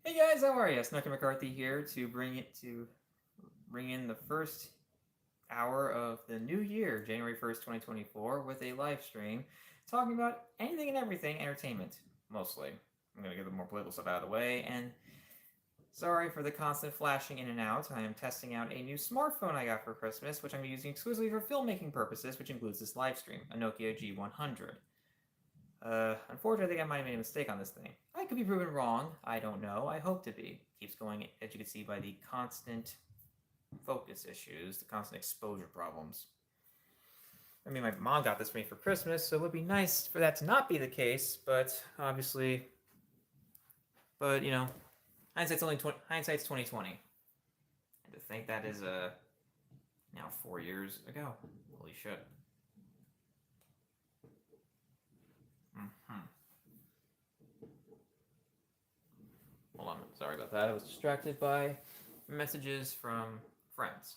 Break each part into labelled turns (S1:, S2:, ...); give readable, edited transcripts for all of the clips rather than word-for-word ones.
S1: Hey guys, how are you? Snooker McCarthy here to bring in the first hour of the new year, January 1st, 2024, with a live stream talking about anything and everything entertainment, mostly. I'm going to get the more political stuff out of the way, and sorry for the constant flashing in and out. I am testing out a new smartphone I got for Christmas, which I'm using exclusively for filmmaking purposes, which includes this live stream, a Nokia G100. Unfortunately, I think I might have made a mistake on this thing. I could be proven wrong. I don't know. I hope to be. Keeps going, as you can see, by the constant focus issues, the constant exposure problems. I mean, my mom got this for me for Christmas, so it would be nice for that to not be the case. But obviously, you know, hindsight's 2020. And to think that is now 4 years ago. Holy shit. Hold on, sorry about that. I was distracted by messages from friends.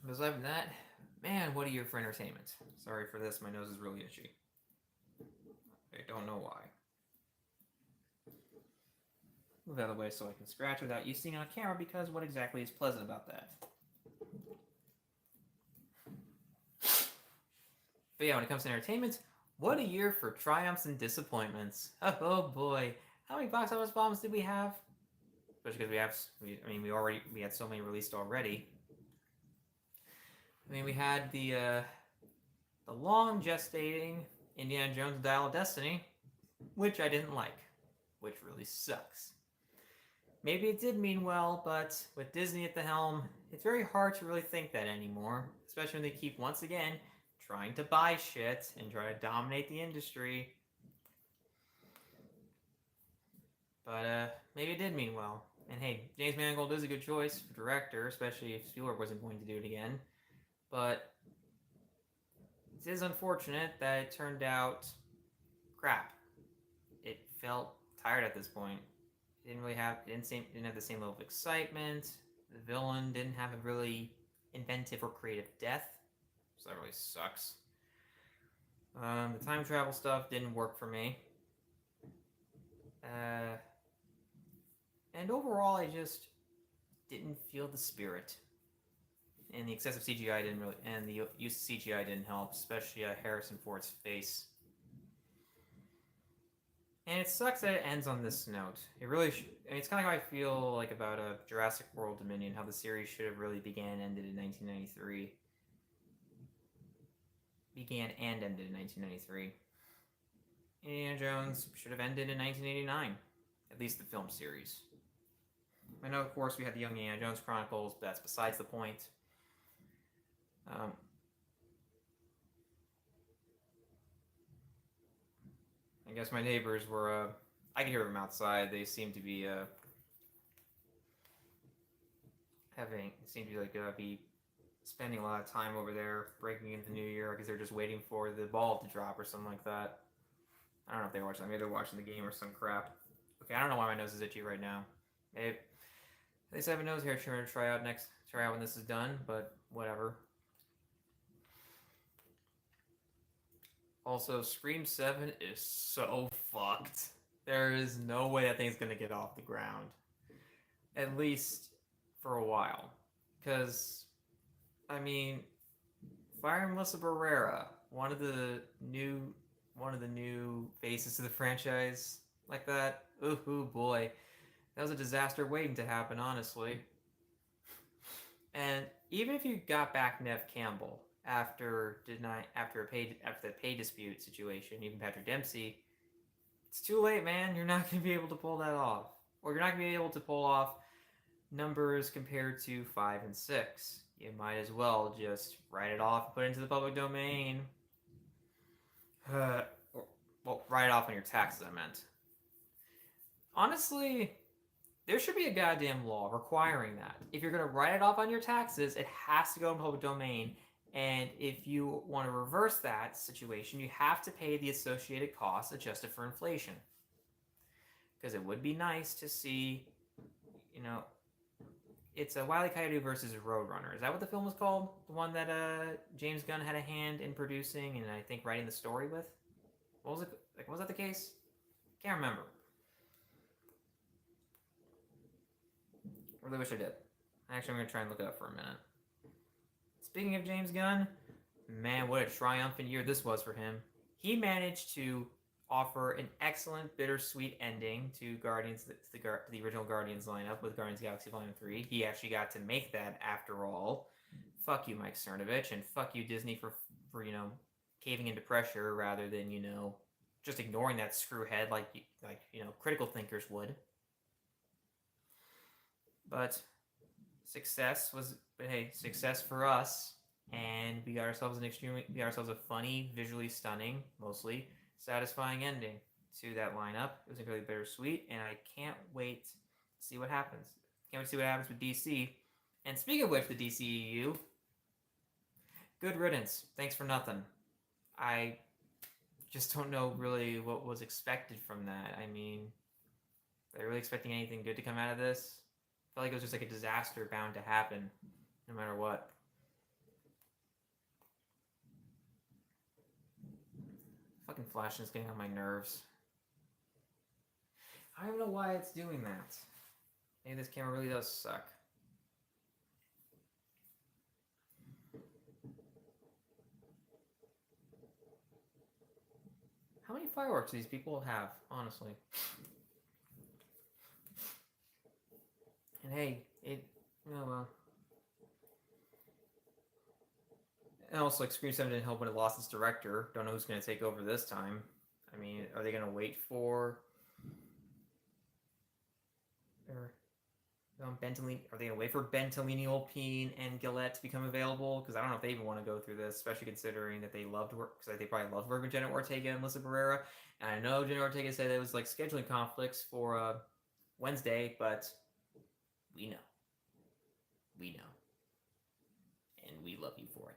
S1: Besides that, man, what a year for entertainment. Sorry for this, my nose is really itchy. I don't know why. Move out of the way so I can scratch without you seeing on camera, because what exactly is pleasant about that? But yeah, when it comes to entertainment, what a year for triumphs and disappointments. Oh boy. How many box office bombs did we have? Especially because we had so many released already. I mean, we had the long gestating Indiana Jones Dial of Destiny, which I didn't like, which really sucks. Maybe it did mean well, but with Disney at the helm, it's very hard to really think that anymore, especially when they keep, once again, trying to buy shit and try to dominate the industry. But maybe it did mean well. And hey, James Mangold is a good choice for director, especially if Spielberg wasn't going to do it again. But it is unfortunate that it turned out crap. It felt tired at this point. It didn't have the same level of excitement. The villain didn't have a really inventive or creative death, so that really sucks. The time travel stuff didn't work for me. And overall, I just didn't feel the spirit. And the excessive CGI didn't really, and the use of CGI didn't help, especially Harrison Ford's face. And it sucks that it ends on this note. It really, it's kind of how I feel like about Jurassic World Dominion, how the series should have really began and ended in 1993. Began and ended in 1993. Indiana Jones should have ended in 1989, at least the film series. I know, of course, we had the Young Indiana Jones Chronicles, but that's besides the point. I guess my neighbors were, I could hear them outside. They seem to be be spending a lot of time over there breaking into the new year because they're just waiting for the ball to drop or something like that. I don't know if they're watching that. Maybe they're watching the game or some crap. Okay, I don't know why my nose is itchy right now. At least I have a nose hair trimmer to try out when this is done, but whatever. Also, Scream 7 is so fucked. There is no way that thing's gonna get off the ground. At least for a while. Because, I mean, firing Melissa Barrera, one of the new faces to the franchise like that, ooh boy. That was a disaster waiting to happen, honestly. And even if you got back Nev Campbell after the pay dispute situation, even Patrick Dempsey, it's too late, man. You're not going to be able to pull that off. Or you're not going to be able to pull off numbers compared to 5 and 6. You might as well just write it off and put it into the public domain. Write it off on your taxes, I meant. Honestly, there should be a goddamn law requiring that. If you're going to write it off on your taxes, it has to go in public domain. And if you want to reverse that situation, you have to pay the associated costs adjusted for inflation. Because it would be nice to see, It's a Wile E. Coyote versus Roadrunner. Is that what the film was called? The one that James Gunn had a hand in producing and I think writing the story with. What was it? Like, was that the case? Can't remember. Really wish I did. Actually, I'm gonna try and look it up for a minute. Speaking of James Gunn, man, what a triumphant year this was for him. He managed to offer an excellent bittersweet ending to Guardians, the original Guardians lineup with Guardians of the Galaxy Volume 3. He actually got to make that after all. Fuck you, Mike Cernovich, and fuck you, Disney, for caving into pressure rather than, just ignoring that screwhead like critical thinkers would. But success for us, and we got ourselves a funny, visually stunning, mostly satisfying ending to that lineup. It was incredibly bittersweet, and I can't wait to see what happens. Can't wait to see what happens with DC. And speaking of which, the DCEU, good riddance. Thanks for nothing. I just don't know really what was expected from that. I mean, are they really expecting anything good to come out of this? I felt like it was just like a disaster bound to happen, no matter what. Fucking flashing is getting on my nerves. I don't know why it's doing that. Maybe this camera really does suck. How many fireworks do these people have, honestly? And hey, oh well. And also, like, Scream 7 didn't help when it lost its director. Don't know who's going to take over this time. I mean, are they going to wait for... Are they going to wait for Bentalini, Olpine, and Gillette to become available? Because I don't know if they even want to go through this, especially considering that they loved work. Because they probably loved working with Jenna Ortega and Melissa Barrera. And I know Jenna Ortega said it was like scheduling conflicts for Wednesday, but we know. We know. And we love you for it.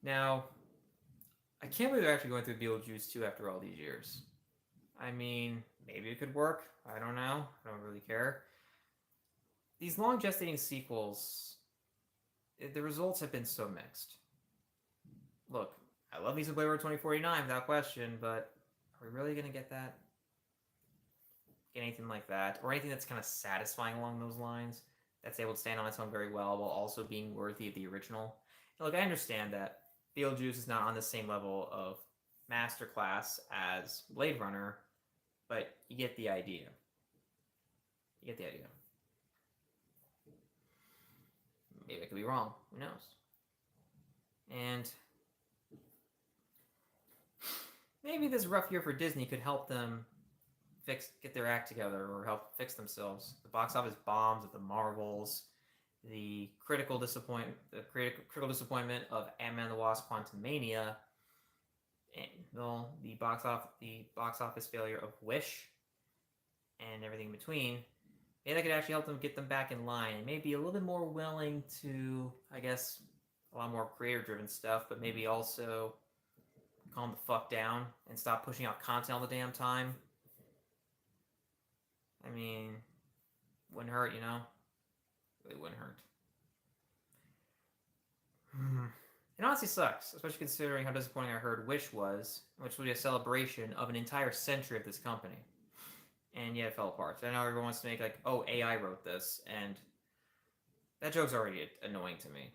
S1: Now, I can't believe they're actually going through Beetlejuice 2 after all these years. I mean, maybe it could work. I don't know. I don't really care. These long gestating sequels, the results have been so mixed. Look, I love me some Blade Runner 2049 without question, but are we really going to get that? Get anything like that? Or anything that's kind of satisfying along those lines? That's able to stand on its own very well while also being worthy of the original? And look, I understand that Beetlejuice is not on the same level of masterclass as Blade Runner, but you get the idea. You get the idea. Maybe I could be wrong. Who knows? And maybe this rough year for Disney could help them get their act together or help fix themselves. The box office bombs of the Marvels, the critical disappointment of Ant-Man and the Wasp: Quantumania, and the box office failure of Wish, and everything in between. Maybe that could actually help them get them back in line and maybe a little bit more willing to, I guess, a lot more creator-driven stuff, but maybe also calm the fuck down and stop pushing out content all the damn time. I mean, wouldn't hurt, you know? Really wouldn't hurt. It honestly sucks, especially considering how disappointing I heard Wish was, which would be a celebration of an entire century of this company. And yet it fell apart. So I know everyone wants to make like, oh, AI wrote this, and that joke's already annoying to me.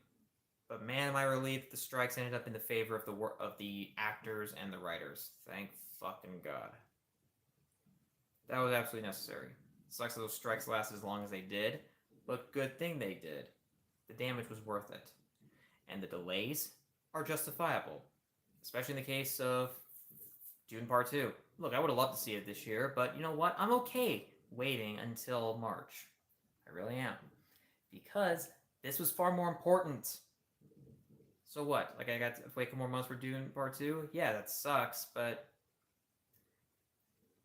S1: But man, am I relieved the strikes ended up in the favor of the actors and the writers. Thank fucking God. That was absolutely necessary. It sucks that those strikes lasted as long as they did, but good thing they did. The damage was worth it. And the delays are justifiable, especially in the case of Dune Part 2. Look, I would have loved to see it this year, but you know what? I'm okay waiting until March. I really am. Because this was far more important. So what? Like, I got to wait a couple more months for Dune Part 2? Yeah, that sucks, but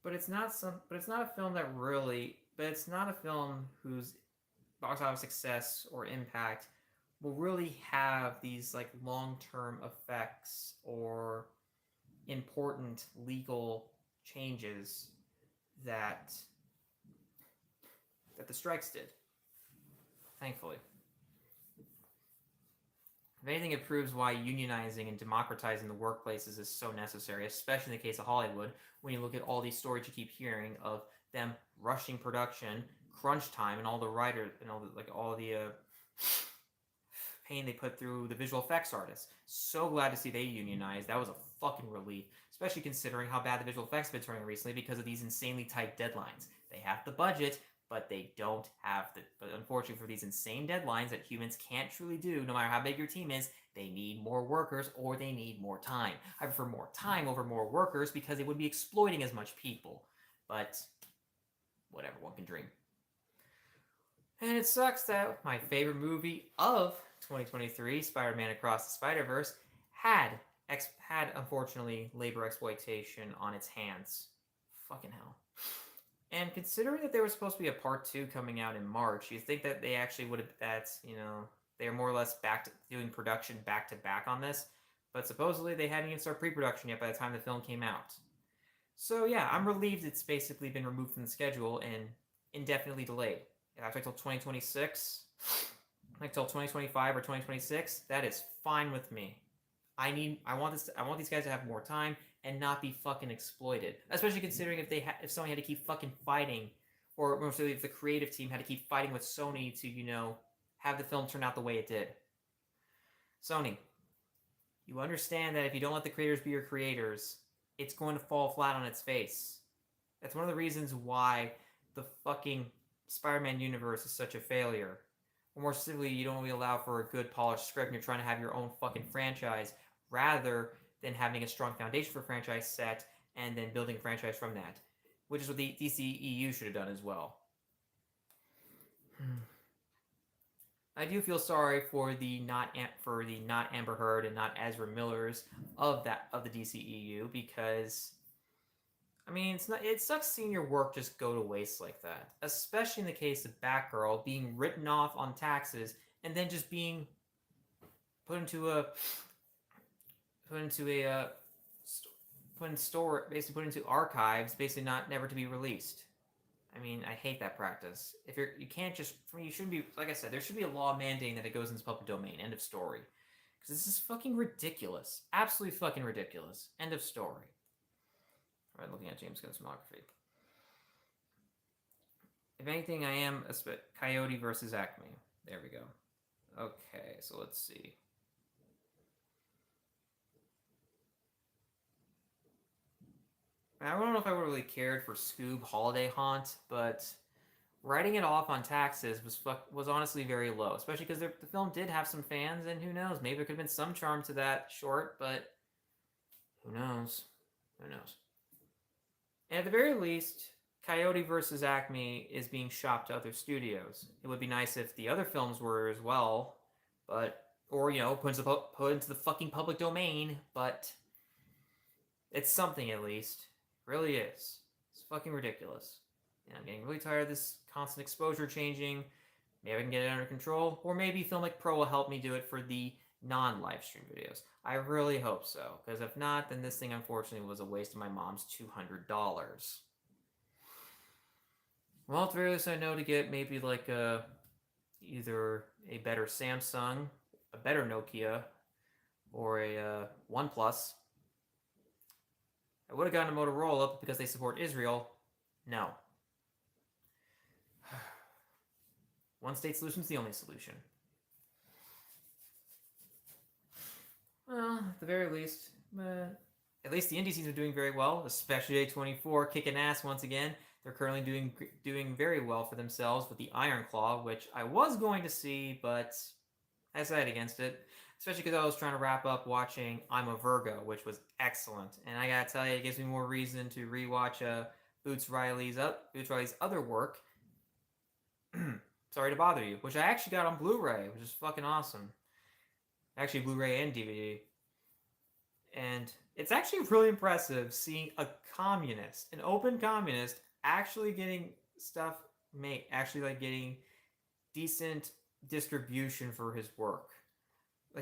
S1: it's not a film that really, but it's not a film whose box office success or impact will really have these like long-term effects or important legal changes that the strikes did. Thankfully. If anything, it proves why unionizing and democratizing the workplaces is so necessary, especially in the case of Hollywood, when you look at all these stories you keep hearing of them rushing production, crunch time, and all the writers, and all the pain they put through the visual effects artists. So glad to see they unionized. That was a fucking relief, especially considering how bad the visual effects have been turning recently because of these insanely tight deadlines. They have the budget, but they don't have the. But unfortunately, for these insane deadlines that humans can't truly do, no matter how big your team is, they need more workers or they need more time. I prefer more time over more workers because they wouldn't be exploiting as much people. But whatever, one can dream. And it sucks that my favorite movie of 2023, Spider-Man Across the Spider-Verse, had unfortunately labor exploitation on its hands. Fucking hell. And considering that there was supposed to be a part 2 coming out in March, you think that they actually would have, they're more or less back to doing production back to back on this, but supposedly they hadn't even started pre-production yet by the time the film came out. So yeah, I'm relieved it's basically been removed from the schedule and indefinitely delayed. If I have to till 2026, like till 2025 or 2026, that is fine with me. I want these guys to have more time and not be fucking exploited. Especially considering if Sony had to keep fucking fighting, or mostly if the creative team had to keep fighting with Sony to, have the film turn out the way it did. Sony, you understand that if you don't let the creators be your creators, it's going to fall flat on its face. That's one of the reasons why the fucking Spider-Man universe is such a failure. Or more specifically, you don't really allow for a good polished script and you're trying to have your own fucking franchise rather than having a strong foundation for a franchise set and then building a franchise from that. Which is what the DCEU should have done as well. I do feel sorry for the not Amber Heard and not Ezra Millers of the DCEU because it sucks seeing your work just go to waste like that, especially in the case of Batgirl being written off on taxes and then just being put into archives, basically never to be released. I hate that practice. You shouldn't be, like I said, there should be a law mandating that it goes into public domain. End of story. Because this is fucking ridiculous. Absolutely fucking ridiculous. End of story. Alright, looking at James Gunn's filmography. If anything, I am Coyote versus Acme. There we go. Okay, so let's see. I don't know if I would really cared for Scoob Holiday Haunt, but writing it off on taxes was honestly very low, especially because the film did have some fans, and who knows, maybe there could have been some charm to that short, but who knows? Who knows? And at the very least, Coyote vs. Acme is being shopped to other studios. It would be nice if the other films were as well, or put into the fucking public domain, but it's something at least. It really is. It's fucking ridiculous. And I'm getting really tired of this constant exposure changing. Maybe I can get it under control, or maybe Filmic Pro will help me do it for the non-live stream videos. I really hope so, because if not, then this thing unfortunately was a waste of my mom's $200. Well, at the very least, I know to get maybe either a better Samsung, a better Nokia, or a OnePlus. I would have gotten a Motorola because they support Israel. No. One state solution is the only solution. Well, at the very least, at least the indie scenes are doing very well, especially A24 kicking ass once again. They're currently doing very well for themselves with the Iron Claw, which I was going to see, but I decided against it. Especially because I was trying to wrap up watching I'm a Virgo, which was excellent. And I gotta tell you, it gives me more reason to rewatch Boots Riley's other work, Sorry to Bother You, which I actually got on Blu-ray, which is fucking awesome. Actually, Blu-ray and DVD. And it's actually really impressive seeing a communist, an open communist, actually getting stuff made, actually getting decent distribution for his work.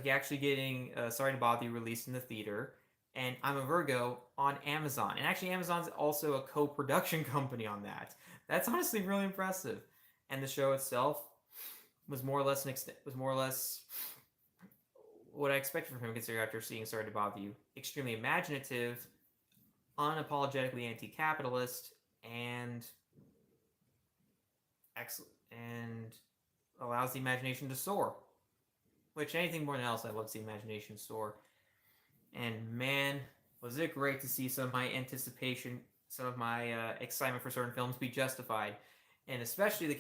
S1: Actually getting Sorry to Bother You released in the theater, and I'm a Virgo on Amazon. And actually, Amazon's also a co-production company on that. That's honestly really impressive. And the show itself, was more or less what I expected from him, considering after seeing Sorry to Bother You. Extremely imaginative, unapologetically anti-capitalist, and excellent, and allows the imagination to soar. Which, anything more than else, I love to see imagination soar. And man, was it great to see some of my anticipation, some of my excitement for certain films be justified, and especially in the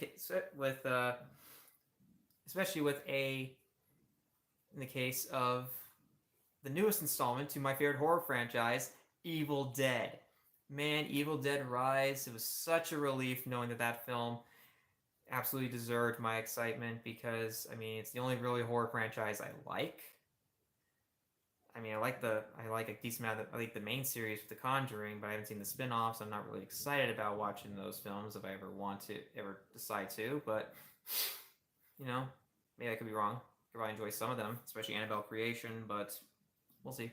S1: case of the newest installment to my favorite horror franchise, Evil Dead. Man, Evil Dead Rise, it was such a relief knowing that film absolutely deserved my excitement, because I mean, it's the only really horror franchise I like. I mean, I like a decent amount of I like the main series with The Conjuring, but I haven't seen the spin-offs. I'm not really excited about watching those films if I ever decide to, but maybe I could be wrong. I could probably enjoy some of them, especially Annabelle Creation, but we'll see.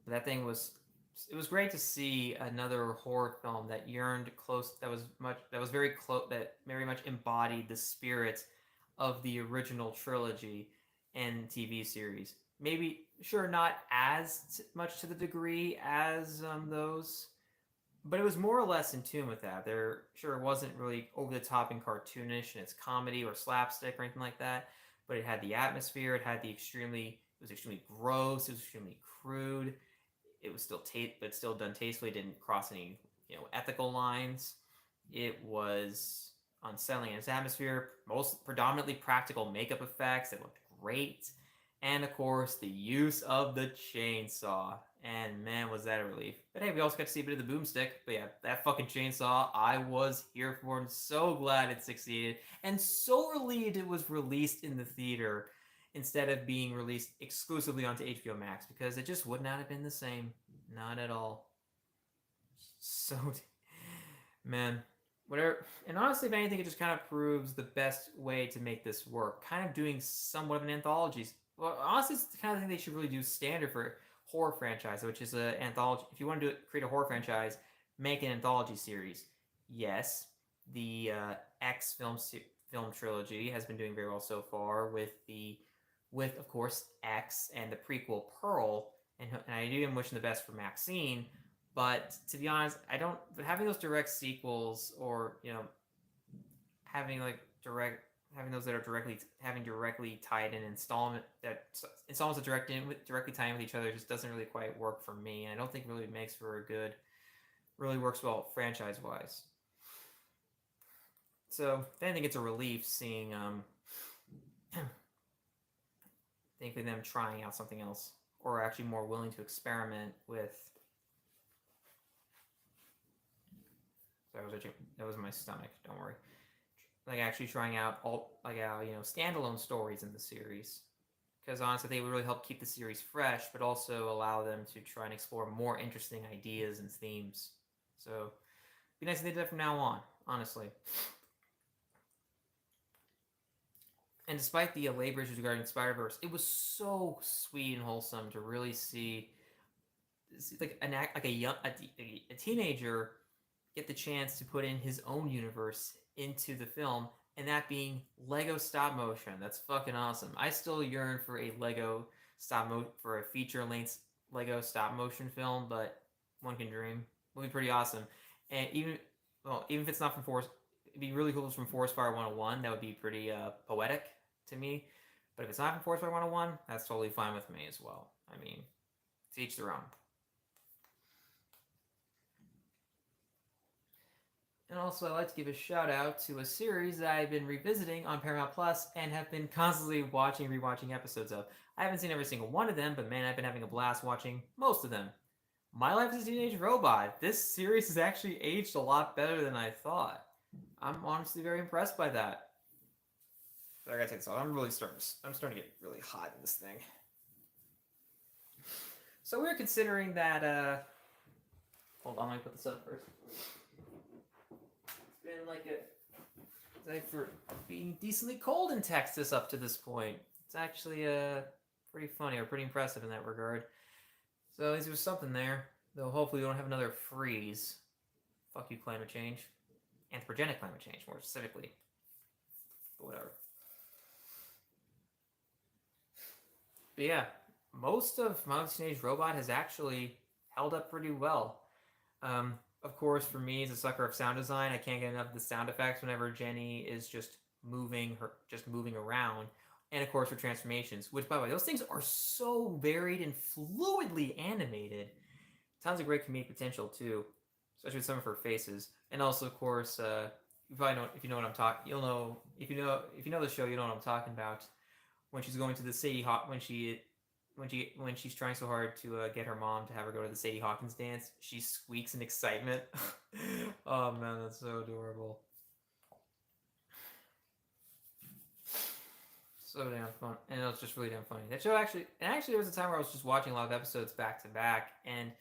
S1: But it was great to see another horror film that yearned close, that was very close, that very much embodied the spirit of the original trilogy and TV series. Maybe, sure, not as much to the degree as those, but it was more or less in tune with that. There, sure, it wasn't really over the top and cartoonish in its comedy or slapstick or anything like that, but it had the atmosphere. It was extremely gross. It was extremely crude. It was still done tastefully. It didn't cross any ethical lines. It was unsettling in its atmosphere. Predominantly practical makeup effects that looked great, and of course the use of the chainsaw. And man, was that a relief. But hey, we also got to see a bit of the boomstick. But yeah, that fucking chainsaw, I was here for, and so glad it succeeded, and so relieved it was released in the theater instead of being released exclusively onto HBO Max, because it just would not have been the same. Not at all. So, man, whatever. And honestly, if anything, it just kind of proves the best way to make this work. Kind of doing somewhat of an anthology. Well, honestly, it's the kind of thing they should really do standard for horror franchise, which is an anthology. If you want to create a horror franchise, make an anthology series. Yes, the X film trilogy has been doing very well so far with of course X and the prequel Pearl, and I do am wishing the best for Maxine. But to be honest, I don't. But having those direct sequels, or having those that are directly tied in installments that directly tie in with each other, just doesn't really quite work for me. And I don't think really makes for really works well franchise wise. So I think it's a relief seeing thankfully them trying out something else, or actually more willing to experiment with. That was my stomach. Don't worry. Like actually trying out standalone stories in the series, because honestly, they would really help keep the series fresh, but also allow them to try and explore more interesting ideas and themes. So, it'd be nice if they did that from now on. Honestly. And despite the labor issues regarding Spider-Verse, it was so sweet and wholesome to really see a teenager get the chance to put in his own universe into the film, and that being Lego stop motion. That's fucking awesome. I still yearn for a feature-length Lego stop motion film, but one can dream. It would be pretty awesome. And even if it's not from Forest, it'd be really cool if it's from Forest Fire 101. That would be pretty poetic to me. But if it's not from Forest Fire 101, that's totally fine with me as well. I mean, to each their own. And also, I'd like to give a shout out to a series that I've been revisiting on Paramount Plus and have been constantly rewatching episodes of. I haven't seen every single one of them, but man, I've been having a blast watching most of them. My Life as a Teenage Robot. This series has actually aged a lot better than I thought. I'm honestly very impressed by that. But I gotta take this off. I'm starting to get really hot in this thing. So we're considering that. Hold on, let me put this up first. It's been for being decently cold in Texas up to this point. It's actually pretty funny or pretty impressive in that regard. So at least there's something there. Though hopefully we don't have another freeze. Fuck you, climate change. anthropogenic climate change, more specifically. But whatever. But yeah, most of My Little Teenage Robot has actually held up pretty well. Of course, for me as a sucker of sound design, I can't get enough of the sound effects whenever Jenny is just moving around, and of course her transformations. Which, by the way, those things are so varied and fluidly animated. Tons of great comedic potential too, especially with some of her faces, and also, of course, you probably know if you know what I'm talking. You'll know if you know the show, you know what I'm talking about. When she's going to the Sadie Hawk, when she's trying so hard to get her mom to have her go to the Sadie Hawkins dance, she squeaks in excitement. Oh man, that's so adorable. So damn fun, and it was just really damn funny. That show actually there was a time where I was just watching a lot of episodes back to back, and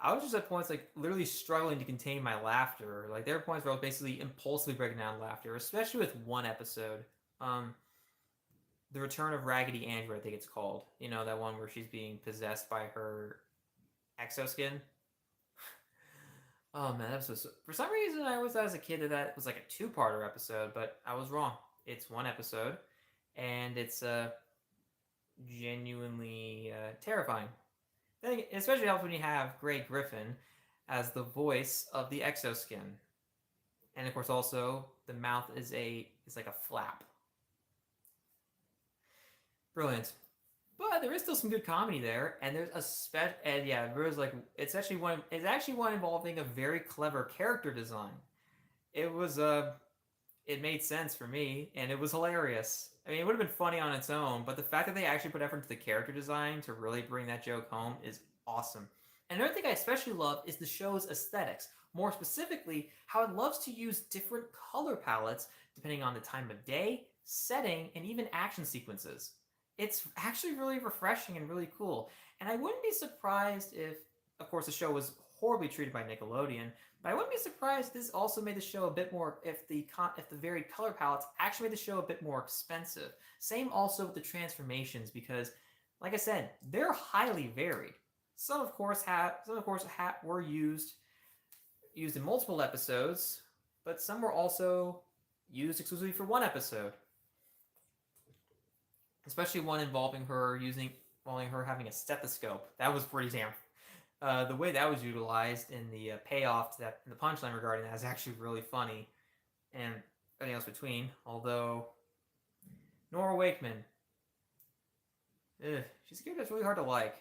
S1: I was just at points like literally struggling to contain my laughter. Like there were points where I was basically impulsively breaking down laughter, especially with one episode. Um, the Return of Raggedy Andrew, I think it's called. You know, that one where she's being possessed by her exoskin. Oh man, that episode. For some reason, I always thought as a kid that was like a two-parter episode, but I was wrong. It's one episode, and it's genuinely terrifying. It especially helps when you have Grey Griffin as the voice of the exoskin, and of course, also the mouth is like a flap. Brilliant. But there is still some good comedy there, and there's a and yeah, there's like it's actually one involving a very clever character design. It was it made sense for me, and it was hilarious. I mean, it would have been funny on its own, but the fact that they actually put effort into the character design to really bring that joke home is awesome. And another thing I especially love is the show's aesthetics. More specifically, how it loves to use different color palettes depending on the time of day, setting, and even action sequences. It's actually really refreshing and really cool. And I wouldn't be surprised if, of course, the show was horribly treated by Nickelodeon, but I wouldn't be surprised if this also made the show a bit more, if the varied color palettes actually made the show a bit more expensive. Same also with the transformations, because, like I said, they're highly varied. Some, of course, were used in multiple episodes, but some were also used exclusively for one episode. Especially one involving her having a stethoscope. That was pretty damn. The way that was utilized in the payoff to that, in the punchline regarding that, is actually really funny, and everything else between. Although Nora Wakeman, she's a character that's really hard to like.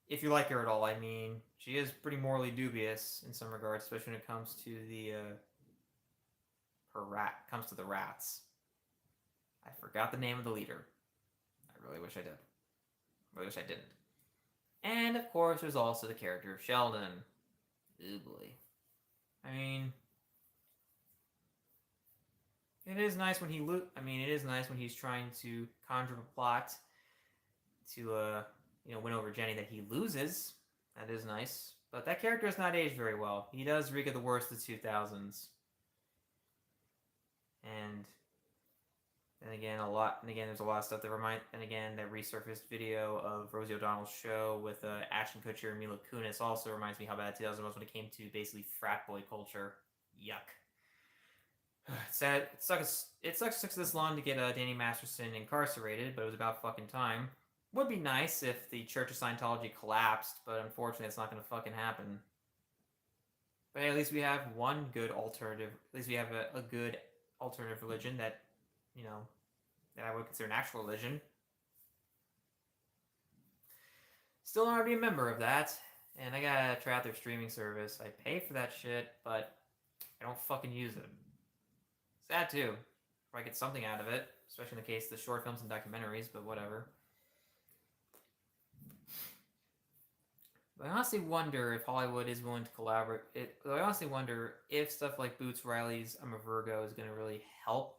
S1: If you like her at all, I mean, she is pretty morally dubious in some regards, especially when it comes to the the rats. I forgot the name of the leader. I really wish I did. I really wish I didn't. And of course, there's also the character of Sheldon. Oh boy. I mean, it is nice when it is nice when he's trying to conjure a plot to win over Jenny that he loses. That is nice. But that character has not aged very well. He does reek of the worst of the 2000s. And again, there's a lot of stuff that that resurfaced video of Rosie O'Donnell's show with Ashton Kutcher and Mila Kunis also reminds me how bad 2000 was when it came to basically frat boy culture. Yuck. It's sad. It sucks this long to get Danny Masterson incarcerated, but it was about fucking time. Would be nice if the Church of Scientology collapsed, but unfortunately, it's not going to fucking happen. But hey, at least we have one good alternative. At least we have a good alternative religion that that I would consider an actual religion. Still don't want to be a member of that, and I gotta try out their streaming service. I pay for that shit, but I don't fucking use it. Sad too. Or I get something out of it, especially in the case of the short films and documentaries, but whatever. But I honestly wonder if Hollywood is willing to collaborate. I honestly wonder if stuff like Boots Riley's I'm a Virgo is going to really help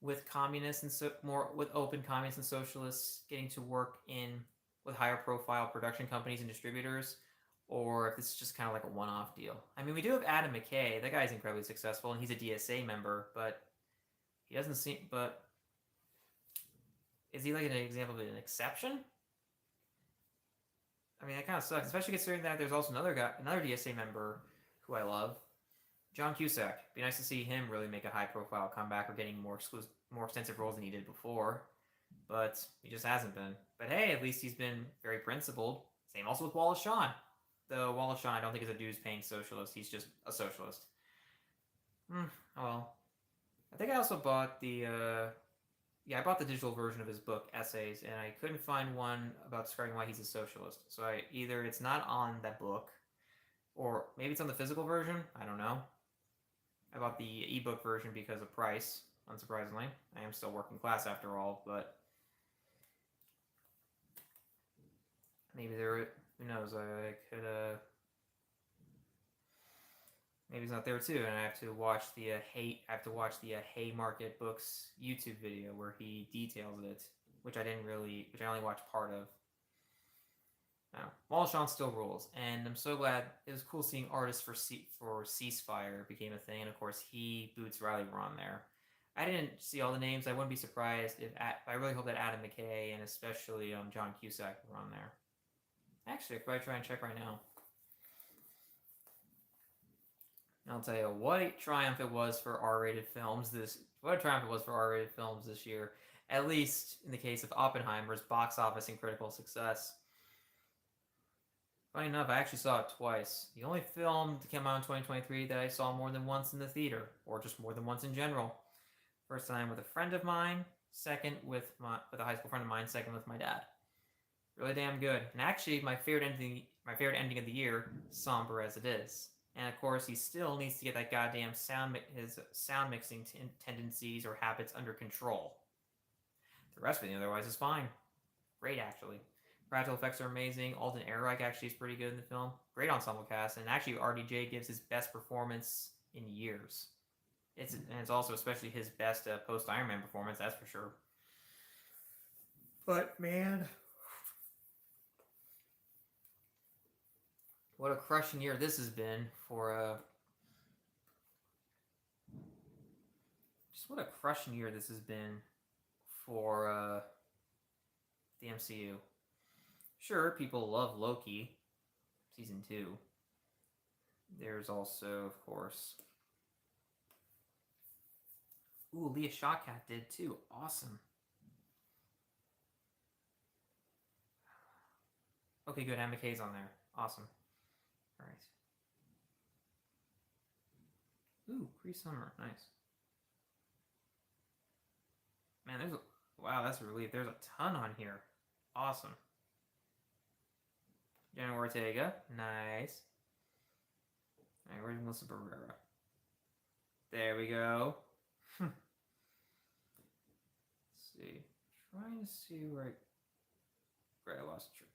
S1: with communists and more with open communists and socialists getting to work with higher profile production companies and distributors, or if this is just kind of like a one-off deal. I mean, we do have Adam McKay. That guy's incredibly successful, and he's a DSA member, but he doesn't seem. But is he like an example of an exception? I mean, that kind of sucks, especially considering that there's also another DSA member who I love, John Cusack. Be nice to see him really make a high-profile comeback or getting more extensive roles than he did before, but he just hasn't been. But hey, at least he's been very principled. Same also with Wallace Shawn. Though Wallace Shawn, I don't think is a dues-paying socialist. He's just a socialist. Oh well. I think I also bought the I bought the digital version of his book Essays, and I couldn't find one about describing why he's a socialist. So either it's not on that book, or maybe it's on the physical version. I don't know. I bought the ebook version because of price. Unsurprisingly, I am still working class after all, but maybe there. Who knows? I could. Maybe it's not there too, and I have to watch the Haymarket Books YouTube video where he details it, which I only watched part of. Now, Wallace Shawn still rules, and I'm so glad. It was cool seeing artists for Ceasefire became a thing, and of course Boots Riley were on there. I didn't see all the names. I wouldn't be surprised if I really hope that Adam McKay and especially John Cusack were on there. Actually, I could probably try and check right now. I'll tell you what a triumph it was for R-rated films this year, at least in the case of Oppenheimer's box office and critical success. Funny enough, I actually saw it twice. The only film to come out in 2023 that I saw more than once in the theater, or just more than once in general. First time with a friend of mine, second with a high school friend of mine, second with my dad. Really damn good. And actually, my favorite ending of the year, somber as it is. And of course, he still needs to get that goddamn his sound mixing tendencies or habits under control. The rest of it, otherwise, is fine. Great, actually. Practical effects are amazing. Alden Ehrenreich actually is pretty good in the film. Great ensemble cast, and actually RDJ gives his best performance in years. It's also especially his best post Iron Man performance, that's for sure. But man, what a crushing year this has been for just what a crushing year this has been for the MCU. Sure, people love Loki, season 2. There's also, of course, Leah Shawkat did too. Awesome. Okay, good. Adam McKay's on there. Awesome. All right. Cree Summer. Nice. Man, wow, that's a relief. There's a ton on here. Awesome. Jenna Ortega. Nice. All right, where's Melissa Barrera? There we go. Let's see. Trying to see where I lost track.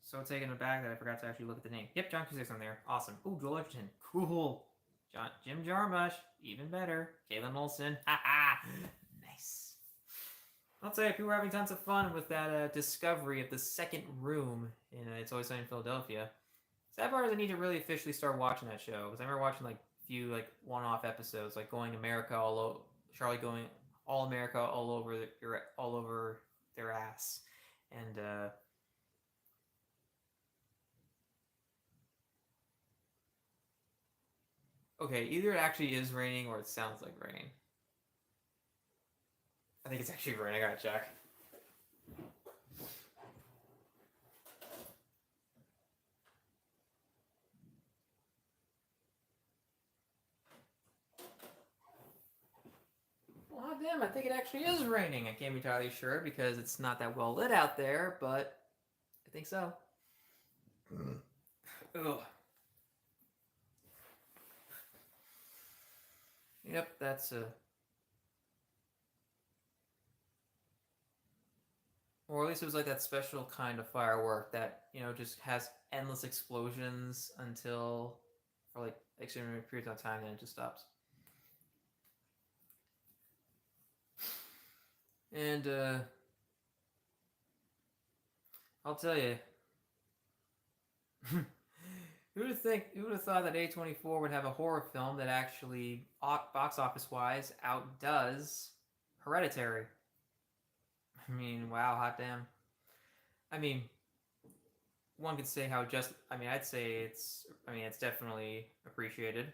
S1: So taken aback that I forgot to actually look at the name. Yep, John Cusack's on there. Awesome. Joel Edgerton. Cool. Jim Jarmusch. Even better. Kalen Olsen. Ha. Nice. I'll tell you, people were having tons of fun with that discovery of the second room in It's Always Sunny in Philadelphia. Sad part is I need to really officially start watching that show, because I remember watching a few one-off episodes, like Going America Charlie going All America all over their ass, and okay, either it actually is raining or it sounds like rain. I think it's actually raining. I gotta check. Well, damn, I think it actually is raining. I can't be entirely sure because it's not that well lit out there, but I think so. Ugh. Yep, that's or at least it was like that special kind of firework that, just has endless explosions until, for extreme periods of time, then it just stops. And I'll tell you, who would have thought that A24 would have a horror film that actually, box office wise, outdoes Hereditary? I mean, wow, hot damn. I mean, one could say I'd say it's definitely appreciated,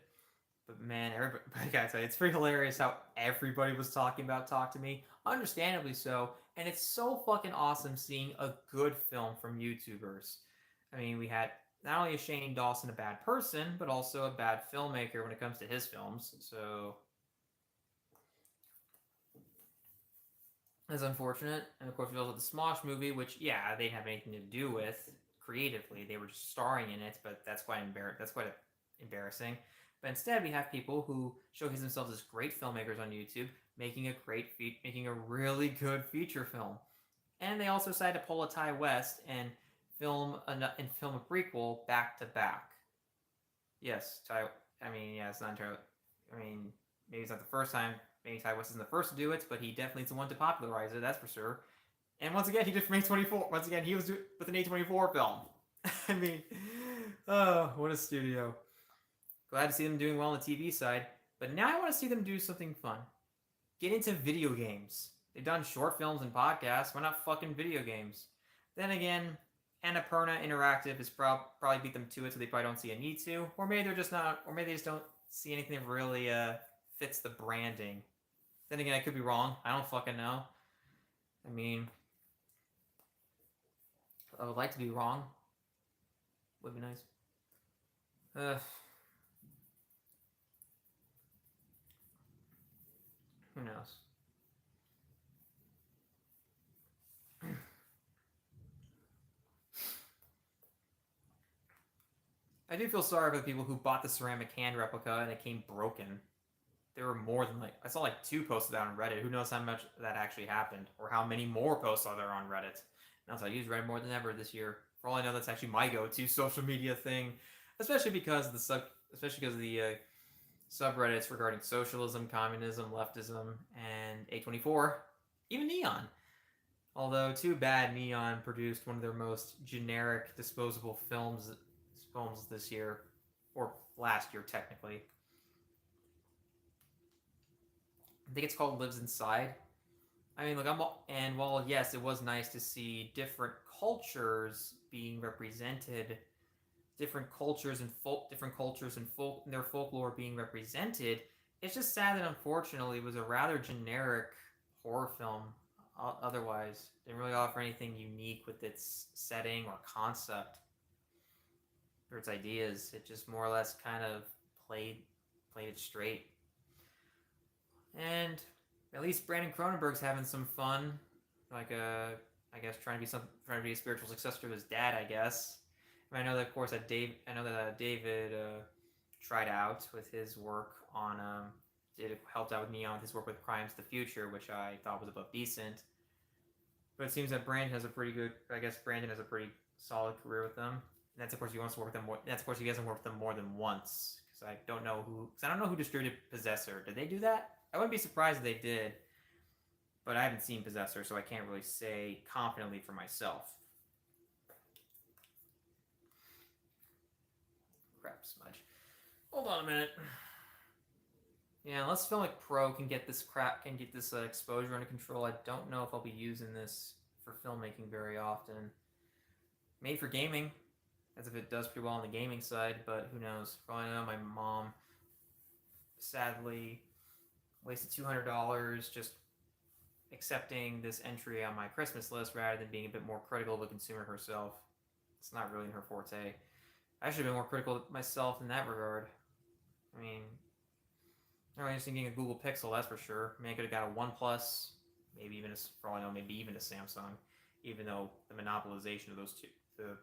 S1: But man, everybody, I gotta tell you, it's pretty hilarious how everybody was talking about Talk to Me. Understandably so. And it's so fucking awesome seeing a good film from YouTubers. I mean, we had not only is Shane Dawson a bad person, but also a bad filmmaker when it comes to his films. So that's unfortunate. And of course, we also had the Smosh movie, which yeah, they didn't have anything to do with creatively. They were just starring in it, but that's quite embarrassing. But instead, we have people who showcase themselves as great filmmakers on YouTube, making a really good feature film. And they also decided to pull a Ty West and film a prequel back to back. Yes, Ty. I mean, yeah, it's not entirely. I mean, maybe it's not the first time. Maybe Ty West isn't the first to do it, but he definitely is the one to popularize it. That's for sure. And once again, he did from A24. Once again, he was with an A24 film. I mean, oh, what a studio. Glad to see them doing well on the TV side. But now I want to see them do something fun. Get into video games. They've done short films and podcasts. Why not fucking video games? Then again, Annapurna Interactive has probably beat them to it, so they probably don't see a need to. Or maybe they're just not, or maybe they just don't see anything that really fits the branding. Then again, I could be wrong. I don't fucking know. I mean, I would like to be wrong. Would be nice. Who knows? I do feel sorry for the people who bought the ceramic hand replica and it came broken. There were more than I saw 2 posts about on Reddit. Who knows how much that actually happened, or how many more posts are there on Reddit? And also, I use Reddit more than ever this year. For all I know, that's actually my go-to social media thing, especially because of the subreddits regarding socialism, communism, leftism, and A24, even Neon. Although, too bad Neon produced one of their most generic disposable films this year, or last year technically. I think it's called Lives Inside. I mean, look, and while yes, it was nice to see different cultures being represented, different cultures and their folklore being represented. It's just sad that unfortunately it was a rather generic horror film. Otherwise, didn't really offer anything unique with its setting or concept or its ideas. It just more or less kind of played it straight. And at least Brandon Cronenberg's having some fun, I guess trying to be a spiritual successor to his dad. I guess. I know that, of course, David tried out with his work on helped out with Neon with his work with Crimes of the Future, which I thought was about decent. But it seems that Brandon has a pretty solid career with them. And that's of course he wants to work with them more. That's of course he hasn't worked with them more than once, because I don't know who distributed Possessor. Did they do that? I wouldn't be surprised if they did, but I haven't seen Possessor, so I can't really say confidently for myself. Crap smudge. Hold on a minute. Yeah, unless Filmic Pro can get this exposure under control, I don't know if I'll be using this for filmmaking very often. Made for gaming, as if it does pretty well on the gaming side, but who knows? For all I know, my mom sadly wasted $200 just accepting this entry on my Christmas list rather than being a bit more critical of a consumer herself. It's not really in her forte. I should have been more critical of myself in that regard. I mean, I was thinking a Google Pixel, that's for sure. I mean, I could have got a OnePlus, maybe even for all I know, maybe even a Samsung, even though the monopolization of those two, the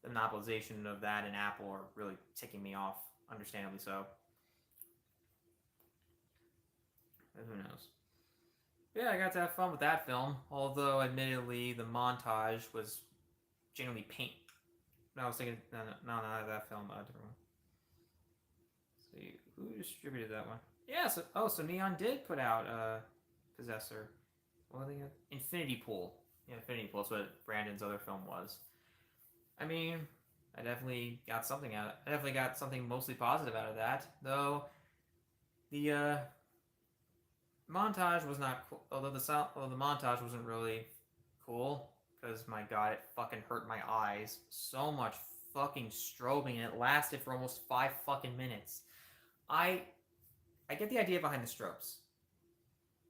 S1: monopolization of that and Apple are really ticking me off, understandably so. But who knows? Yeah, I got to have fun with that film, although admittedly the montage was genuinely paint. No, I was thinking, no, not that film, a different one. Let's see, who distributed that one? Yeah, so Neon did put out Possessor. What are they at? Infinity Pool. Yeah, Infinity Pool. That's what Brandon's other film was. I mean, I definitely got something out of it. I definitely got something mostly positive out of that, though. The montage was not cool. Although the montage wasn't really cool, because my god, it fucking hurt my eyes. So much fucking strobing, and it lasted for almost 5 fucking minutes. I I get the idea behind the strobes,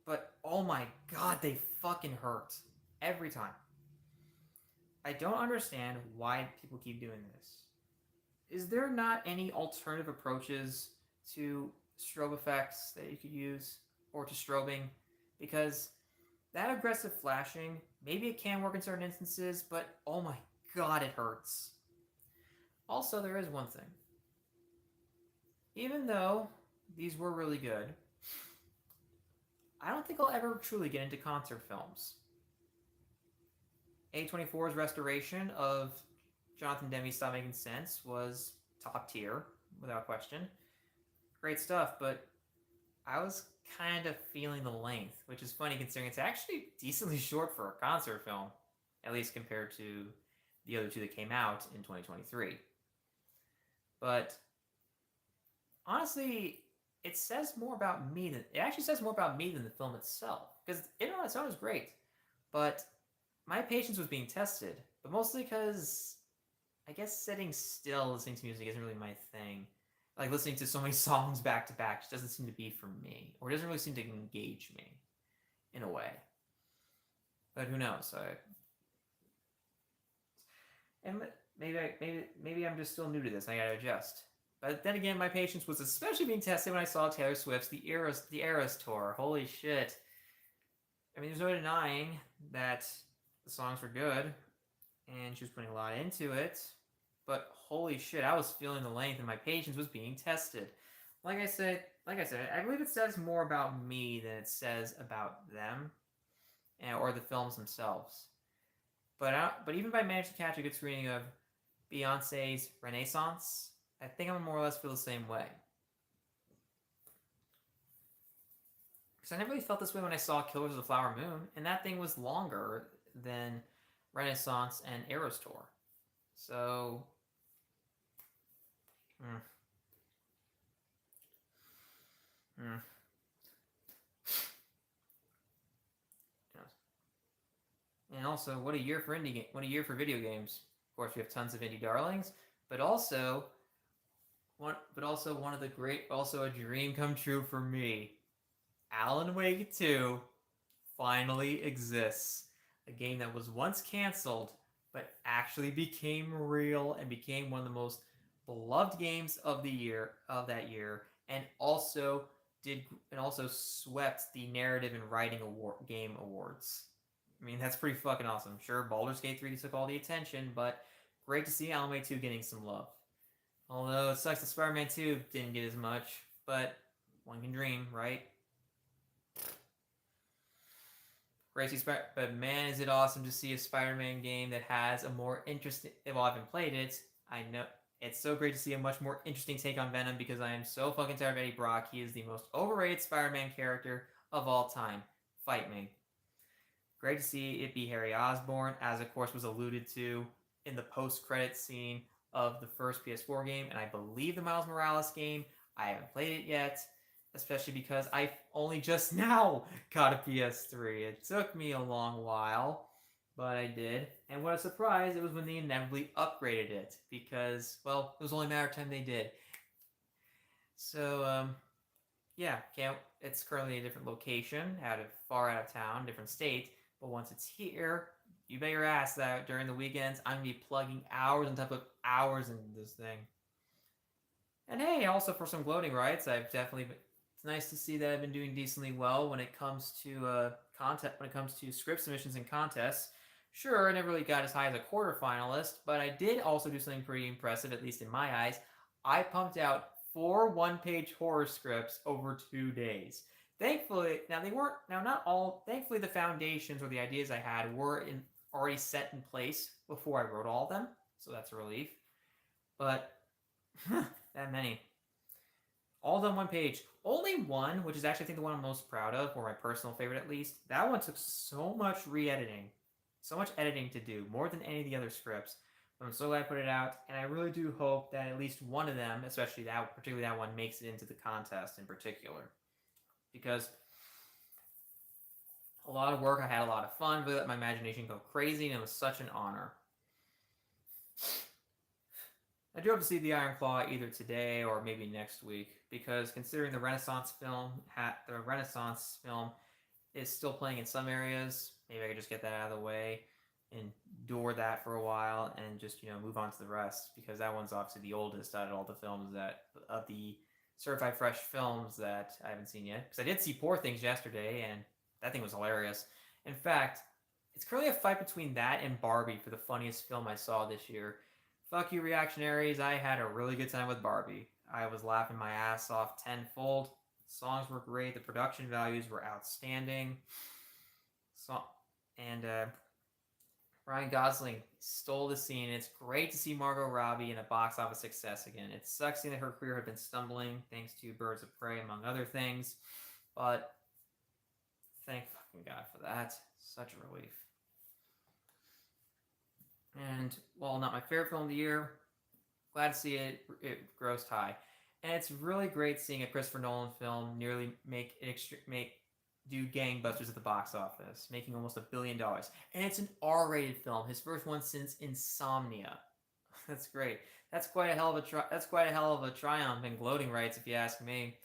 S1: but oh my god, they fucking hurt every time. I don't understand why people keep doing this. Is there not any alternative approaches to strobe effects that you could use or to strobing? Because that aggressive flashing, maybe it can work in certain instances, but oh my god, it hurts. Also, there is one thing. Even though these were really good, I don't think I'll ever truly get into concert films. A24's restoration of Jonathan Demme's Stop Making Sense was top tier, without question. Great stuff, but I was kind of feeling the length, which is funny considering it's actually decently short for a concert film, at least compared to the other two that came out in 2023. But honestly, it says more about me than it actually says more about me than the film itself. Because it on its own is great, but my patience was being tested. But mostly because I guess sitting still listening to music isn't really my thing. Like listening to so many songs back to back just doesn't seem to be for me, or doesn't really seem to engage me in a way. But who knows? And maybe I'm just still new to this. I gotta adjust. But then again, my patience was especially being tested when I saw Taylor Swift's The Eras Tour. Holy shit! I mean, there's no denying that the songs were good, and she was putting a lot into it. But holy shit, I was feeling the length, and my patience was being tested. Like I said, I believe it says more about me than it says about them, or the films themselves. But even if I managed to catch a good screening of Beyonce's Renaissance, I think I'm more or less feel the same way. Because I never really felt this way when I saw Killers of the Flower Moon, and that thing was longer than Renaissance and Eras Tour. So, And also, what a year for what a year for video games. Of course, we have tons of indie darlings, but also one of the great, also a dream come true for me. Alan Wake 2 finally exists. A game that was once canceled, but actually became real and became one of the most beloved games of that year, and also swept the narrative and writing game awards. I mean, that's pretty fucking awesome. Sure, Baldur's Gate 3 took all the attention, but great to see Alan Wake 2 getting some love. Although it sucks that Spider-Man 2 didn't get as much, but one can dream, right? But man, is it awesome to see a Spider-Man game that has a more interesting. Well, I haven't played it. I know it's so great to see a much more interesting take on Venom because I am so fucking tired of Eddie Brock. He is the most overrated Spider-Man character of all time. Fight me. Great to see it be Harry Osborn, as of course was alluded to in the post-credit scene of the first PS4 game, and I believe the Miles Morales game. I haven't played it yet, especially because I only just now got a PS3. It took me a long while, but I did. And what a surprise, it was when they inevitably upgraded it, because, well, it was only a matter of time they did. So, yeah, it's currently a different location, far out of town, different state, but once it's here, you bet your ass that during the weekends, I'm going to be plugging hours on top of hours into this thing. And hey, also for some gloating rights, it's nice to see that I've been doing decently well when it comes to script submissions and contests. Sure, I never really got as high as a quarterfinalist, but I did also do something pretty impressive, at least in my eyes. I pumped out 4 one-page horror scripts over 2 days. Thankfully, thankfully the foundations or the ideas I had were already set in place before I wrote all of them, so that's a relief. But, that many. All done one page. Only one, which is actually I think the one I'm most proud of, or my personal favorite at least, that one took so much re-editing. So much editing to do, more than any of the other scripts. But I'm so glad I put it out, and I really do hope that at least one of them, particularly that one, makes it into the contest in particular. Because a lot of work, I had a lot of fun, really let my imagination go crazy, and it was such an honor. I do hope to see the Iron Claw either today or maybe next week, because considering the Renaissance film is still playing in some areas, maybe I could just get that out of the way, endure that for a while, and just move on to the rest, because that one's obviously the oldest out of all the films that of the certified fresh films that I haven't seen yet. Because I did see Poor Things yesterday, and that thing was hilarious. In fact, it's currently a fight between that and Barbie for the funniest film I saw this year. Fuck you, reactionaries. I had a really good time with Barbie. I was laughing my ass off tenfold. Songs were great. The production values were outstanding. So, and Ryan Gosling stole the scene. It's great to see Margot Robbie in a box office success again. It sucks seeing that her career had been stumbling thanks to Birds of Prey, among other things. But thank fucking God for that. Such a relief. And while not my favorite film of the year, glad to see it grossed high. And it's really great seeing a Christopher Nolan film nearly do gangbusters at the box office, making almost $1 billion. And it's an R-rated film, his first one since Insomnia. That's great. That's quite a hell of a triumph and gloating rights, if you ask me.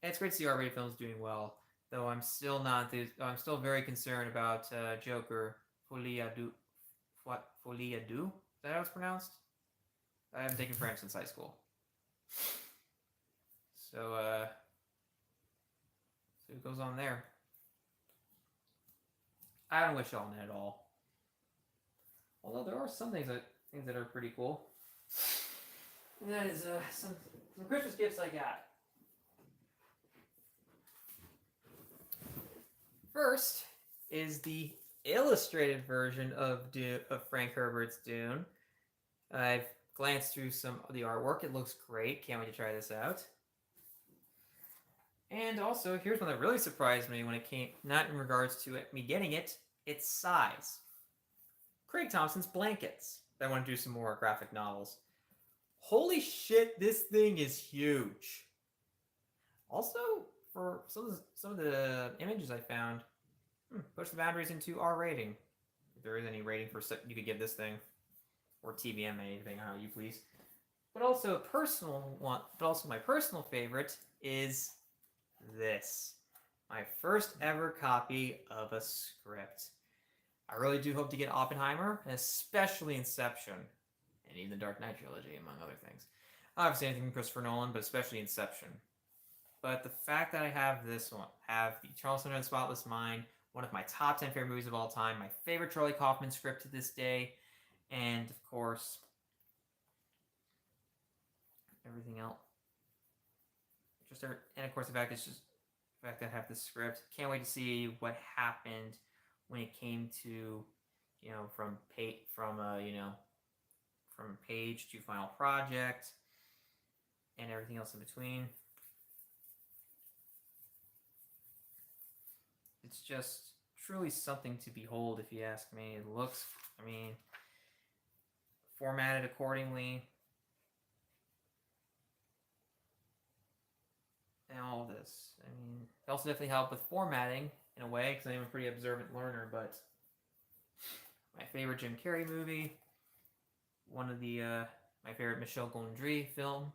S1: And it's great to see R-rated films doing well, though I'm still very concerned about Joker Folie à Deux. What, Folie à Deux? Is that how it's pronounced? I haven't taken French since high school. So it goes on there. I don't wish on it at all. Although there are some things that are pretty cool. And that is some Christmas gifts I got. First is the illustrated version of Frank Herbert's Dune. I've glanced through some of the artwork. It looks great. Can't wait to try this out. And also, here's one that really surprised me when it came, not in regards to me getting it, its size. Craig Thompson's Blankets. I want to do some more graphic novels. Holy shit, this thing is huge. Also, for some of the images I found, push the boundaries into R rating. If there is any rating for you could give this thing, or TVM, anything, how you please. But also my personal favorite is this. My first ever copy of a script. I really do hope to get Oppenheimer, and especially Inception, and even the Dark Knight trilogy, among other things. Obviously anything from Christopher Nolan, but especially Inception. But the fact that I have this one, have the Charles Center and Spotless Mind, one of my top 10 favorite movies of all time, my favorite Charlie Kaufman script to this day, and of course, everything else. And of course, the fact that I have this script. Can't wait to see what happened when it came to, from page to final project, and everything else in between. It's just truly something to behold, if you ask me. It looks, formatted accordingly. And all of this. It also definitely helped with formatting in a way, because I'm a pretty observant learner, but my favorite Jim Carrey movie, one of my favorite Michel Gondry film,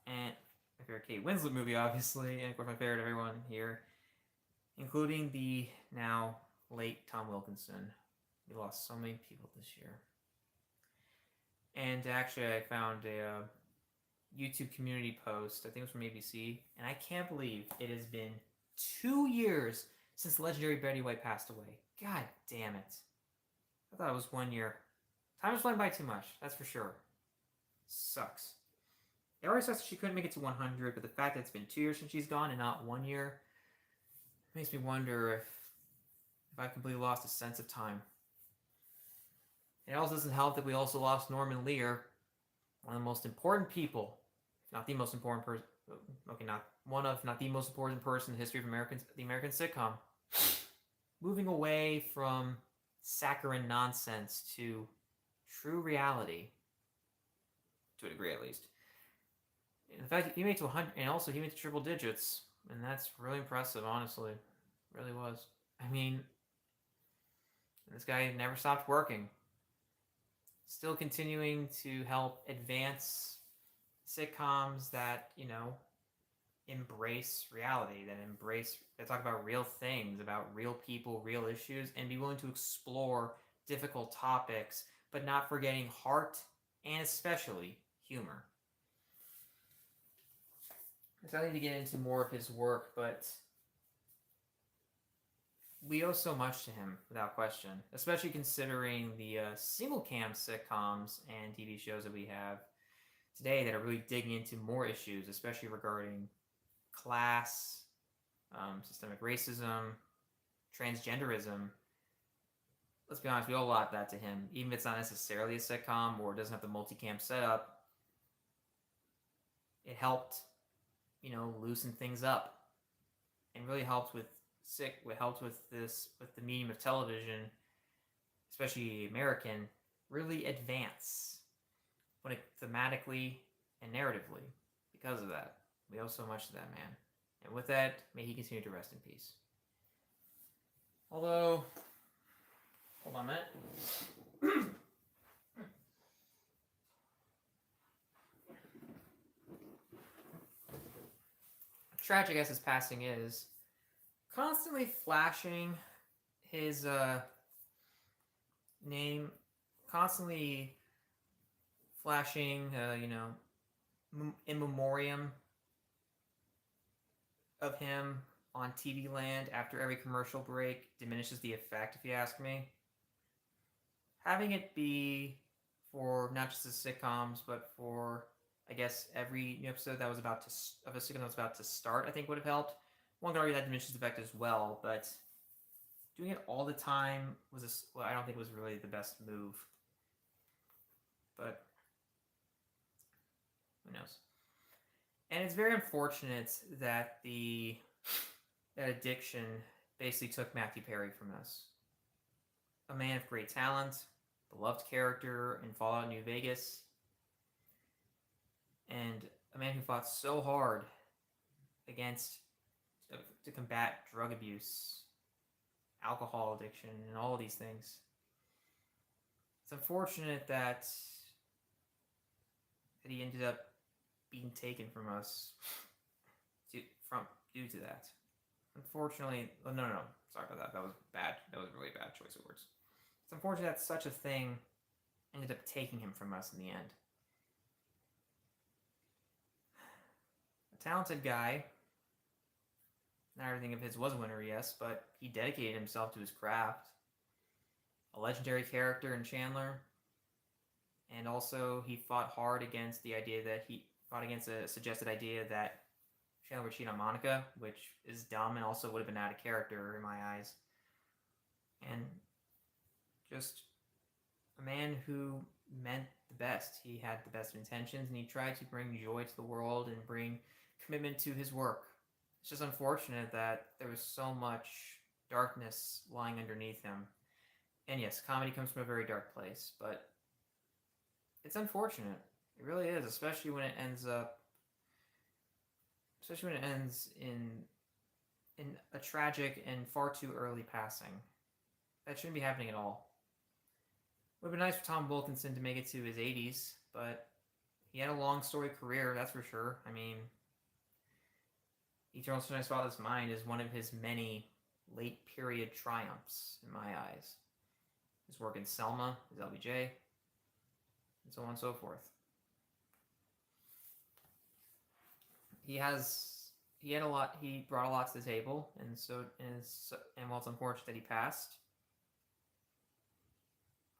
S1: and my favorite Kate Winslet movie, obviously, and of course my favorite everyone here, including the now late Tom Wilkinson. We lost so many people this year. And actually I found a YouTube community post, I think it was from ABC, and I can't believe it has been 2 years since the legendary Betty White passed away. God damn it. I thought it was 1 year. Time is flying by too much, that's for sure. Sucks. It already sucks that she couldn't make it to 100, but the fact that it's been 2 years since she's gone and not 1 year makes me wonder if I completely lost a sense of time. It also doesn't help that we also lost Norman Lear, one of the most important people, if not the most important person, not the most important person in the history of the American sitcom, moving away from saccharine nonsense to true reality, to a degree at least. In fact, he made it to 100, and also he made it to triple digits, and that's really impressive, honestly. It really was. This guy never stopped working. still continuing to help advance sitcoms that, embrace reality, that talk about real things, about real people, real issues, and be willing to explore difficult topics, but not forgetting heart and especially humor. So I need to get into more of his work, but we owe so much to him, without question, especially considering the single cam sitcoms and TV shows that we have today that are really digging into more issues, especially regarding class, systemic racism, transgenderism. Let's be honest, we owe a lot of that to him. Even if it's not necessarily a sitcom or doesn't have the multicam setup, it helped, loosen things up, and really helped with the medium of television, especially American, really advance when it thematically and narratively. Because of that, we owe so much to that man. And with that, may he continue to rest in peace. Although, hold on a minute. Tragic as his passing is, constantly flashing his name, constantly flashing, in memoriam of him on TV Land after every commercial break diminishes the effect, if you ask me. Having it be for not just the sitcoms, but for, I guess, every new episode that was of a sitcom that was about to start, I think would have helped. One could argue that diminishes the effect as well, but doing it all the time I don't think it was really the best move. But who knows? And it's very unfortunate that that addiction basically took Matthew Perry from us. A man of great talent, beloved character in Fallout New Vegas, and a man who fought so hard to combat drug abuse, alcohol addiction, and all of these things. It's unfortunate that he ended up being taken from us due to that. Unfortunately, no, sorry about that. That was bad. That was a really bad choice of words. It's unfortunate that such a thing ended up taking him from us in the end. A talented guy. Not everything of his was a winner, yes, but he dedicated himself to his craft. A legendary character in Chandler. And also, he fought hard against a suggested idea that Chandler would cheat on Monica, which is dumb and also would have been out of character in my eyes. And just a man who meant the best. He had the best of intentions, and he tried to bring joy to the world and bring commitment to his work. It's just unfortunate that there was so much darkness lying underneath him. And yes, comedy comes from a very dark place, but it's unfortunate. It really is, especially when it ends in a tragic and far too early passing. That shouldn't be happening at all. It would have been nice for Tom Wilkinson to make it to his 80s, but he had a long storied career, that's for sure. I mean, Eternal Sunshine of the Spotless Mind is one of his many late period triumphs in my eyes. His work in Selma, his LBJ, and so on and so forth. He brought a lot to the table, and while it's unfortunate that he passed,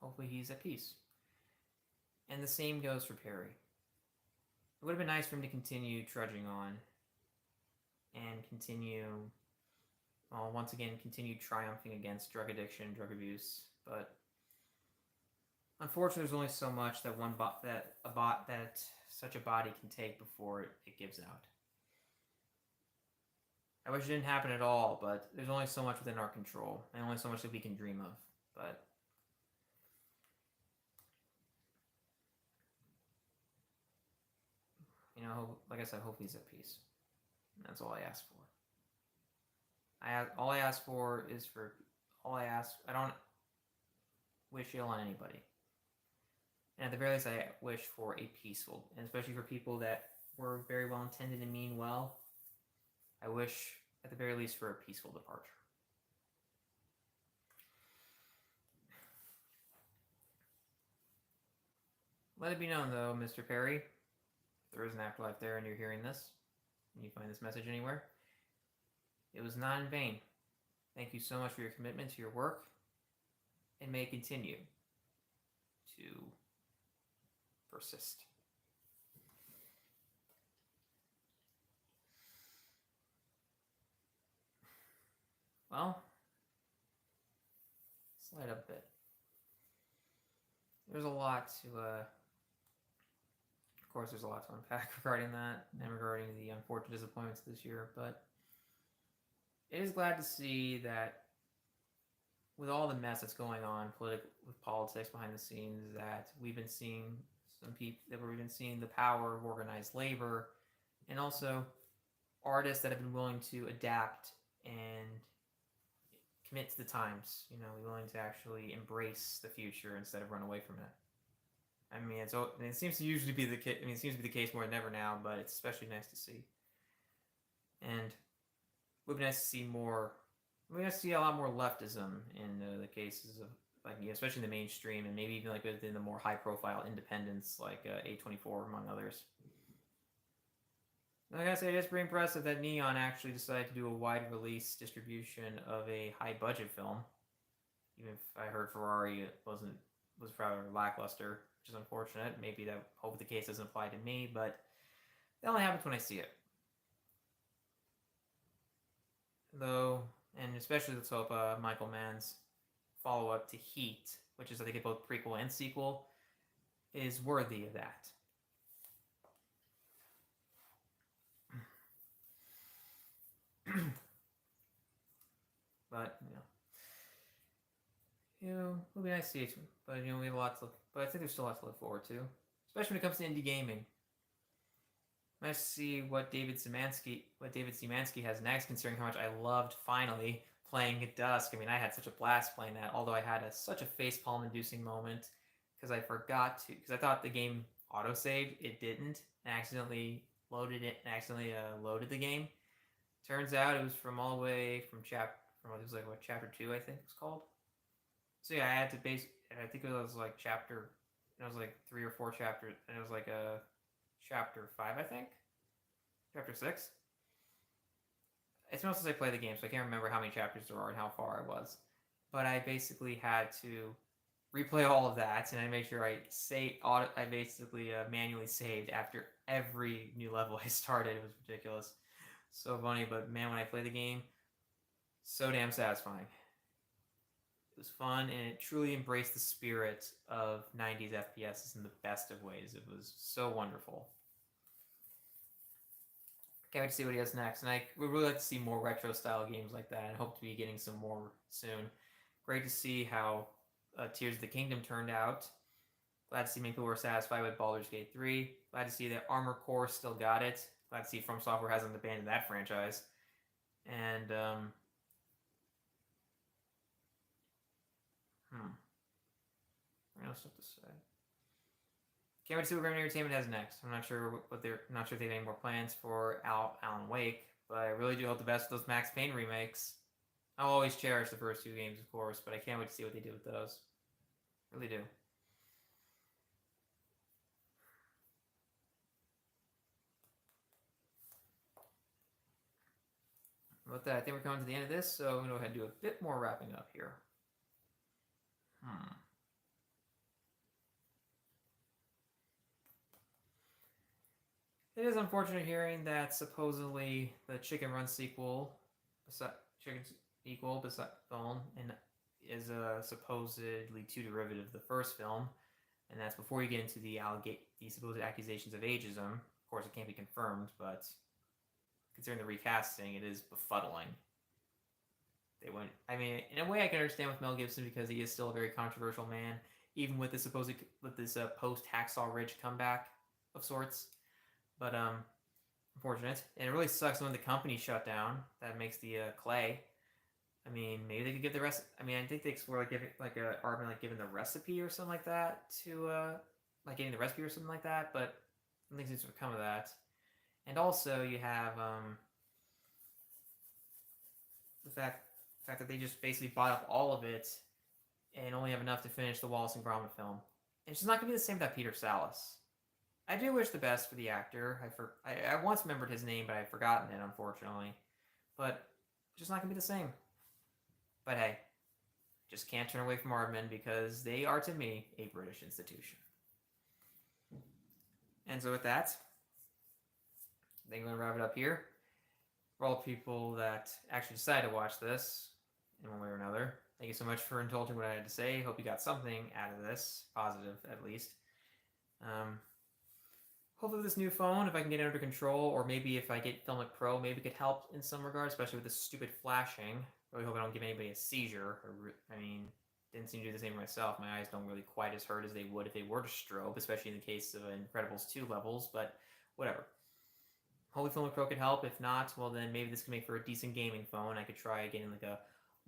S1: hopefully he's at peace. And the same goes for Perry. It would have been nice for him to continue trudging on and continue triumphing against drug addiction, drug abuse, but unfortunately there's only so much that such a body can take before it gives out. I wish it didn't happen at all, but there's only so much within our control, and only so much that we can dream of. But like I said, hope he's at peace. And that's all I ask for. I don't wish ill on anybody. And at the very least, I wish for a peaceful, and especially for people that were very well intended and mean well, I wish at the very least for a peaceful departure. Let it be known, though, Mr. Perry, if there is an afterlife there and you're hearing this, and you find this message anywhere, it was not in vain. Thank you so much for your commitment to your work, and may it continue to persist. Well, slide up a bit. There's a lot to, of course, there's a lot to unpack regarding that and regarding the unfortunate disappointments this year, but it is glad to see that with all the mess that's going on with politics behind the scenes, that we've been seeing we've been seeing the power of organized labor, and also artists that have been willing to adapt and commit to the times. Willing to actually embrace the future instead of run away from it. I mean, it seems to usually be the case. I mean, it seems to be the case more than ever now, but it's especially nice to see. And it would be nice to see more. We're gonna see a lot more leftism in the cases of especially in the mainstream, and maybe even within the more high-profile independents like A24 among others. Like I say, it's pretty impressive that Neon actually decided to do a wide release distribution of a high-budget film. Even if I heard Ferrari was rather lackluster, which is unfortunate. Maybe that hope the case doesn't apply to me, but that only happens when I see it. Though, and especially let's hope Michael Mann's follow-up to Heat, which is I think both prequel and sequel, is worthy of that. But it'll be nice to see it. But we have a lot to look. But I think there's still a lot to look forward to, especially when it comes to indie gaming. Nice to see what David Szymanski has next, considering how much I loved finally playing at Dusk. I mean, I had such a blast playing that, although I had such a facepalm-inducing moment because I forgot to, because I thought the game autosaved. It didn't, and accidentally loaded the game. Turns out it was from all the way from chapter 2, I think it was called. So yeah, I had to I think it was chapter, it was 3 or 4 chapters, and it was a chapter 5, I think, chapter 6. It's mostly as I play the game, so I can't remember how many chapters there are and how far I was. But I basically had to replay all of that, and I made sure I basically manually saved after every new level I started. It was ridiculous. So funny, but man, when I play the game, so damn satisfying. It was fun, and it truly embraced the spirit of 90s FPS in the best of ways. It was so wonderful. Can't wait to see what he has next, and I would really like to see more retro-style games like that, and hope to be getting some more soon. Great to see how Tears of the Kingdom turned out. Glad to see many people were satisfied with Baldur's Gate 3. Glad to see that Armored Core still got it. Glad to see From Software hasn't abandoned that franchise. And, what else have to say? Can't wait to see what Remedy Entertainment has next. I'm not sure if they have any more plans for Alan Wake, but I really do hope the best of those Max Payne remakes. I'll always cherish the first 2 games, of course, but I can't wait to see what they do with those. Really do. With that, I think we're coming to the end of this, so I'm going to go ahead and do a bit more wrapping up here. It is unfortunate hearing that supposedly the Chicken Run sequel, is supposedly too derivative of the first film, and that's before you get into the supposed accusations of ageism. Of course, it can't be confirmed, but considering the recasting, it is befuddling. In a way, I can understand with Mel Gibson because he is still a very controversial man, even with this post Hacksaw Ridge comeback of sorts. But unfortunate, and it really sucks when the company shut down. That makes the Clay. I mean, maybe they could give the rest. I mean, I think they explore giving the recipe or something like that to like getting the rescue or something like that, but nothing seems to have come of that. And also, you have the fact that they just basically bought up all of it and only have enough to finish the Wallace and Gromit film. And it's just not going to be the same without Peter Sallis. I do wish the best for the actor. I once remembered his name, but I've forgotten it, unfortunately. But it's just not going to be the same. But hey, just can't turn away from Aardman because they are, to me, a British institution. And so with that, I think I'm going to wrap it up here. For all the people that actually decided to watch this in one way or another, thank you so much for indulging what I had to say. Hope you got something out of this, positive at least. Hopefully this new phone, if I can get it under control, or maybe if I get Filmic Pro, maybe it could help in some regards, especially with the stupid flashing. I really hope I don't give anybody a seizure. Didn't seem to do the same myself. My eyes don't really quite as hurt as they would if they were to strobe, especially in the case of Incredibles 2 levels, but whatever. Hopefully Filmic Pro could help. If not, well then maybe this could make for a decent gaming phone. I could try getting like a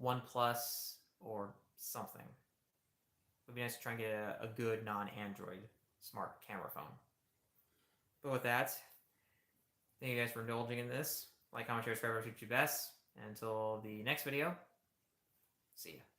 S1: OnePlus or something. It would be nice to try and get a good non-Android smart camera phone. But with that, thank you guys for indulging in this. Like, comment, share, subscribe, YouTube best. And until the next video, see ya.